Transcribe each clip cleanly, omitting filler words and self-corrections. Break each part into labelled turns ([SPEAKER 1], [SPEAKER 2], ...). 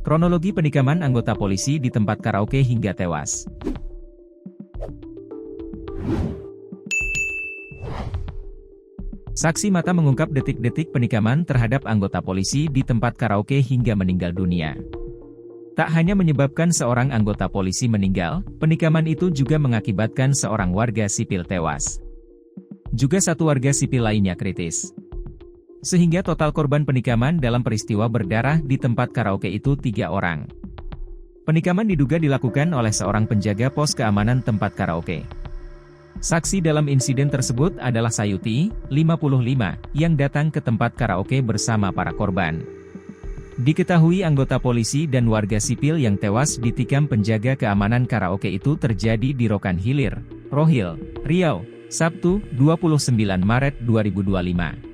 [SPEAKER 1] Kronologi penikaman anggota polisi di tempat karaoke hingga tewas. Saksi mata mengungkap detik-detik penikaman terhadap anggota polisi di tempat karaoke hingga meninggal dunia. Tak hanya menyebabkan seorang anggota polisi meninggal, penikaman itu juga mengakibatkan seorang warga sipil tewas. Juga satu warga sipil lainnya kritis. Sehingga total korban penikaman dalam peristiwa berdarah di tempat karaoke itu 3 orang. Penikaman diduga dilakukan oleh seorang penjaga pos keamanan tempat karaoke. Saksi dalam insiden tersebut adalah Sayuti, 55, yang datang ke tempat karaoke bersama para korban. Diketahui anggota polisi dan warga sipil yang tewas ditikam penjaga keamanan karaoke itu terjadi di Rokan Hilir, Rohil, Riau, Sabtu, 29 Maret 2025.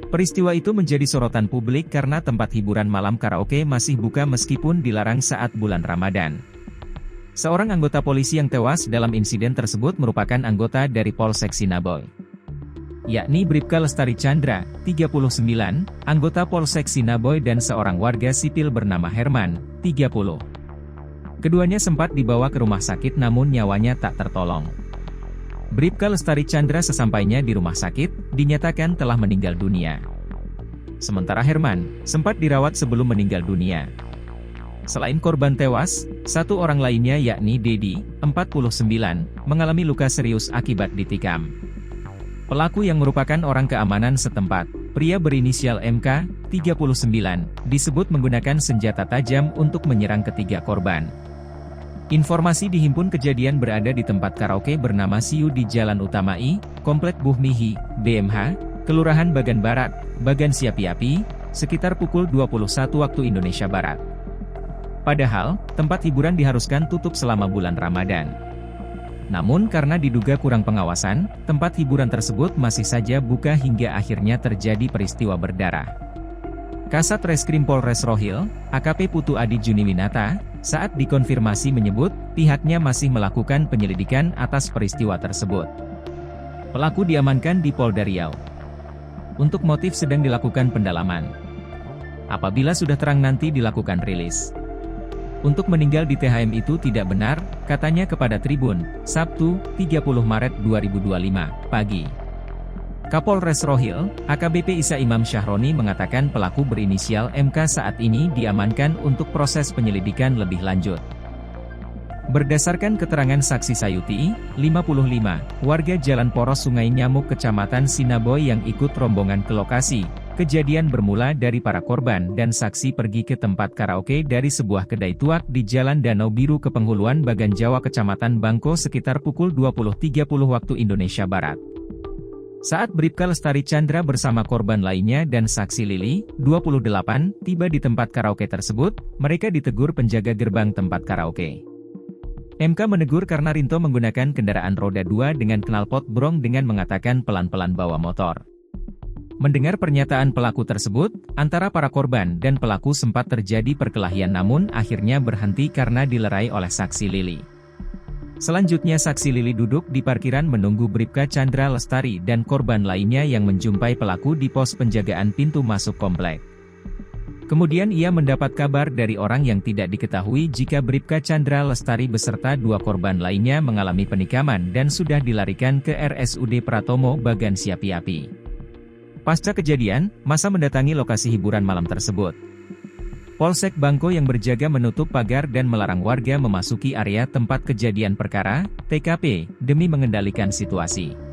[SPEAKER 1] Peristiwa itu menjadi sorotan publik karena tempat hiburan malam karaoke masih buka meskipun dilarang saat bulan Ramadan. Seorang anggota polisi yang tewas dalam insiden tersebut merupakan anggota dari Polsek Sinaboy, yakni Bribka Lestari Chandra, 39, anggota Polsek Sinaboy dan seorang warga sipil bernama Herman, 30. Keduanya sempat dibawa ke rumah sakit namun nyawanya tak tertolong. Bribka Lestari Chandra sesampainya di rumah sakit, dinyatakan telah meninggal dunia. Sementara Herman, sempat dirawat sebelum meninggal dunia. Selain korban tewas, satu orang lainnya yakni Dedi, 49, mengalami luka serius akibat ditikam. Pelaku yang merupakan orang keamanan setempat, pria berinisial MK, 39, disebut menggunakan senjata tajam untuk menyerang ketiga korban. Informasi dihimpun kejadian berada di tempat karaoke bernama Siu di Jalan Utama I, Komplek Buhmihi, BMH, Kelurahan Bagan Barat, Bagan Siapi-Api, sekitar pukul 21 waktu Indonesia Barat. Padahal, tempat hiburan diharuskan tutup selama bulan Ramadan. Namun karena diduga kurang pengawasan, tempat hiburan tersebut masih saja buka hingga akhirnya terjadi peristiwa berdarah. Kasat Reskrim Polres Rohil, AKP Putu Adi Juniwinata, saat dikonfirmasi menyebut, pihaknya masih melakukan penyelidikan atas peristiwa tersebut. Pelaku diamankan di Polda Riau. Untuk motif sedang dilakukan pendalaman. Apabila sudah terang nanti dilakukan rilis. Untuk meninggal di THM itu tidak benar, katanya kepada Tribun, Sabtu, 30 Maret 2025, pagi. Kapolres Rohil, AKBP Isa Imam Syahroni mengatakan pelaku berinisial MK saat ini diamankan untuk proses penyelidikan lebih lanjut. Berdasarkan keterangan saksi Sayuti, 55, warga Jalan Poros Sungai Nyamuk Kecamatan Sinaboy yang ikut rombongan ke lokasi, kejadian bermula dari para korban dan saksi pergi ke tempat karaoke dari sebuah kedai tuak di Jalan Danau Biru Kepenghuluan Bagan Jawa Kecamatan Bangko sekitar pukul 20.30 waktu Indonesia Barat. Saat Bribka Lestari Chandra bersama korban lainnya dan saksi Lili, 28, tiba di tempat karaoke tersebut, mereka ditegur penjaga gerbang tempat karaoke. MK menegur karena Rinto menggunakan kendaraan roda 2 dengan knalpot brong dengan mengatakan pelan-pelan bawa motor. Mendengar pernyataan pelaku tersebut, antara para korban dan pelaku sempat terjadi perkelahian namun akhirnya berhenti karena dilerai oleh saksi Lili. Selanjutnya saksi Lili duduk di parkiran menunggu Bribka Chandra Lestari dan korban lainnya yang menjumpai pelaku di pos penjagaan pintu masuk komplek. Kemudian ia mendapat kabar dari orang yang tidak diketahui jika Bribka Chandra Lestari beserta 2 korban lainnya mengalami penikaman dan sudah dilarikan ke RSUD Pratomo Bagan Siapi-Api. Pasca kejadian, massa mendatangi lokasi hiburan malam tersebut. Polsek Bangko yang berjaga menutup pagar dan melarang warga memasuki area tempat kejadian perkara, TKP, demi mengendalikan situasi.